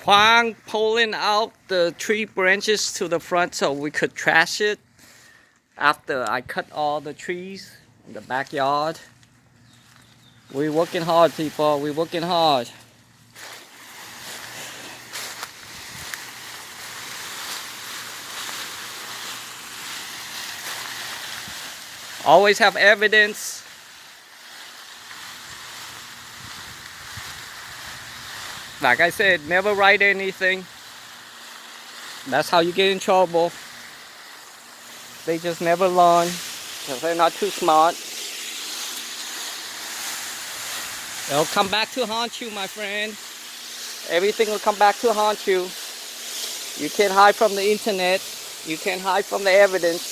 Hoang pulling out the tree branches to the front so we could trash it after I cut all the trees in the backyard. We're working hard, people. We're working hard. Always have evidence. Like I said, never write anything. That's how you get in trouble. They just never learn because they're not too smart. It'll come back to haunt you, my friend. Everything will come back to haunt you. You can't hide from the internet. You can't hide from the evidence.